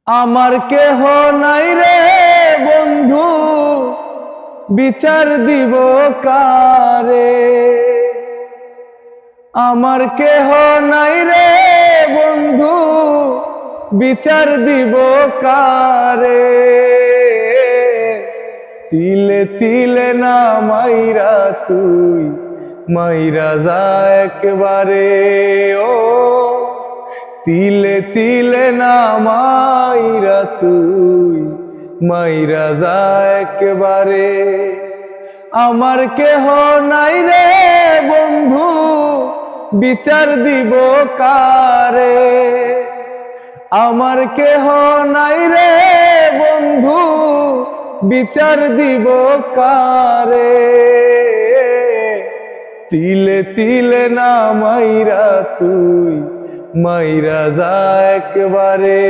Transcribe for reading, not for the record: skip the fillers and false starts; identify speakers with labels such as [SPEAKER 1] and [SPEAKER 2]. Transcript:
[SPEAKER 1] আমার কেহ নাই রে বন্ধু, বিচার দিব কারে। আমার কেহ নাই রে বন্ধু, বিচার দিব কারে। তিলে তিলে না মাইরা তুই মাইরা যা একবারে। ও তিলে তিলে না মাইরা তুই মাইরা যা একবারে। আমার কেহ নাই রে বন্ধু, বিচার দিব কারে। আমার কেহ নাই রে বন্ধু, বিচার দিব কারে। তিলে তিলে না মাইরা তুই মাইরা যা একবারে।